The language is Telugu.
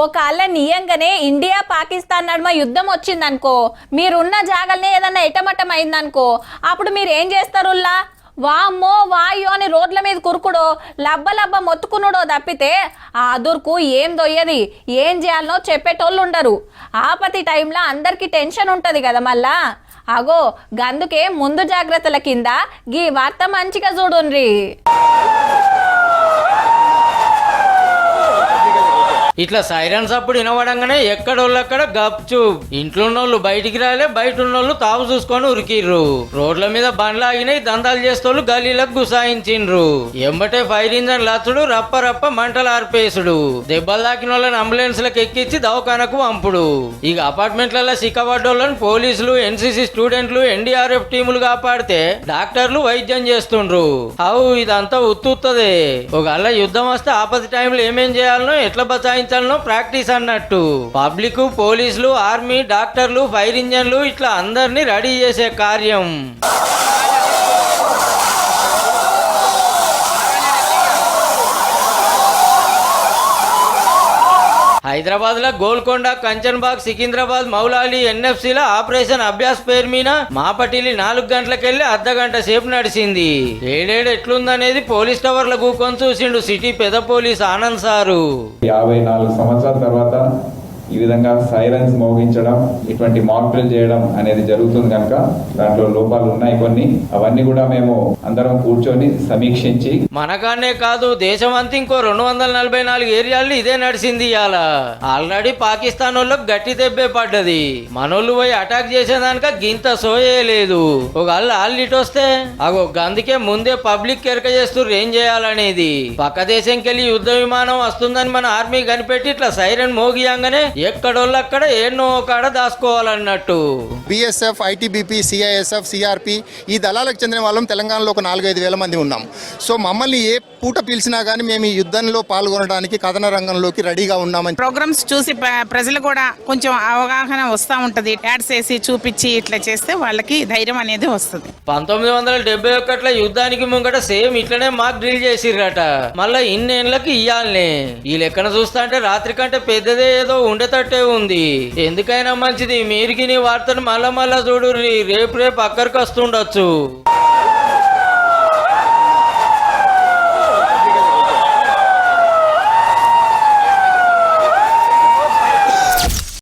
ఒకళ్ళ నియంగానే ఇండియా పాకిస్తాన్ నడుమ యుద్ధం వచ్చిందనుకో, మీరున్న జాగల్నే ఏదన్నా ఎటమటం అయిందనుకో, అప్పుడు మీరు ఏం చేస్తారుల్లా? వామ్మో వాయో అని రోడ్ల మీద కురుకుడో లబ్బ లబ్బ మొత్తుకునుడో తప్పితే ఆ అదుర్కు ఏం దొయ్యది, ఏం చేయాలనో చెప్పేటోళ్ళు ఉండరు. ఆపతి టైంలో అందరికీ టెన్షన్ ఉంటుంది కదా మళ్ళా. అగో గందుకే ముందు జాగ్రత్తల కింద గీ వార్త మంచిగా చూడుండ్రి. ఇట్లా సైరన్స్ అప్పుడు వినవడంగానే ఎక్కడోళ్ళక్కడ గప్చు. ఇంట్లో ఉన్నోళ్ళు బయటికి రాలే, బయట ఉన్నోళ్ళు తావు చూసుకొని ఉరికిర్రు. రోడ్ల మీద బండ్లు ఆగినాయి, దందాలు చేస్తోళ్ళు గలీలకు గుసాయించిండ్రు. ఎంబటే ఫైర్ ఇంజన్ లచ్చుడు, రప్ప రప్ప మంటలు ఆర్పేసుడు, దెబ్బలు తాకిన వాళ్ళని అంబులెన్స్లకు ఎక్కించి దవాఖానకు పంపుడు. ఇక అపార్ట్మెంట్లలో సిక్కబడ్డోళ్ళని పోలీసులు, ఎన్సీసీ స్టూడెంట్లు, ఎన్డీఆర్ఎఫ్ టీములు కాపాడితే డాక్టర్లు వైద్యం చేస్తుండ్రు. అవు ఇదంతా ఉత్తుత్తదే. ఒకవేళ యుద్ధం వస్తే ఆపద టైంలో ఏమేం చేయాలనో, ఎట్లా బచాయి ప్రాక్టీస్ అన్నట్టు. పబ్లిక్, పోలీసులు, ఆర్మీ, డాక్టర్లు, ఫైర్ ఇంజన్లు ఇట్లా అందరినీ రెడీ చేసే కార్యం. హైదరాబాద్ లో గోల్కొండ, కంచన్బాగ్, సికింద్రాబాద్, మౌలాలి, ఎన్ఎఫ్సీల ఆపరేషన్ అభ్యాస్ పేరు మీద మాపటిలి 4 గంటలకెళ్లి అర్ధగంట సేపు నడిచింది. ఏడేడు ఎట్లుందనేది పోలీస్ టవర్ లో కూకొని చూసిండు సిటీ పెద్ద పోలీస్ ఆనంద్ సారు. 54 సంవత్సరాల తర్వాత ఈ విధంగా సైరన్స్ మోగించడం, ఇటువంటి మాక్ డ్రిల్ చేయడం అనేది జరుగుతుంది కనుక దాంట్లో లోపాలు ఉన్నాయి కొన్ని. అవన్నీ కూడా మేము అందరం కూర్చొని సమీక్షించి, మనకానే కాదు దేశమంతా ఇంకో 244 ఏరియాల్లో ఇదే నడిచింది. ఇవాళ ఆల్రెడీ పాకిస్తాన్ వాళ్ళకి గట్టి దెబ్బే పడ్డది. మనోళ్ళు పోయి అటాక్ చేసేదానిక గింత సోయలేదు. ఒక ఆల్లిట్ వస్తే అగో గందుకే ముందే పబ్లిక్ ఎరక చేస్తూ ఏం చేయాలనేది. పక్క దేశంకెళ్ళి యుద్ధ విమానం వస్తుందని మన ఆర్మీ కనిపెట్టి ఇట్లా సైరన్ మోగియంగానే ఎక్కడోళ్ళు అక్కడ ఎన్నో కాడ దాచుకోవాలన్నట్టు. బిఎస్ఎఫ్, ఐటీబీపీ, సిఐఎస్ఎఫ్, సిఆర్పి ఈ దళాలకు చెందిన వాళ్ళం తెలంగాణలో ఒక 4-5 వేల మంది ఉన్నాం. సో మమ్మల్ని ఏ పూట పిలిచినా కానీ మేము ఈ యుద్ధంలో పాల్గొనడానికి కథన రంగంలోకి రెడీగా ఉన్నామని. ప్రోగ్రామ్స్ చూసి ప్రజలు కూడా కొంచెం అవగాహన వస్తూ ఉంటది. యాడ్స్ వేసి చూపించి ఇట్లా చేస్తే వాళ్ళకి ధైర్యం అనేది వస్తుంది. 1971 యుద్ధానికి ముంగట సేమ్ ఇట్లనే మాకు డ్రిల్ చేసిర్రట. మళ్ళా ఇన్నేళ్ళకి ఇయ్యాలనే. ఈ లెక్కన చూస్తా అంటే రాత్రి కంటే పెద్దదే ఏదో ఉండేటట్టే ఉంది. ఎందుకైనా మంచిది మీరికి నీ వార్తను మళ్ళా చూడు, రేపు అక్కడికి వస్తుండొచ్చు.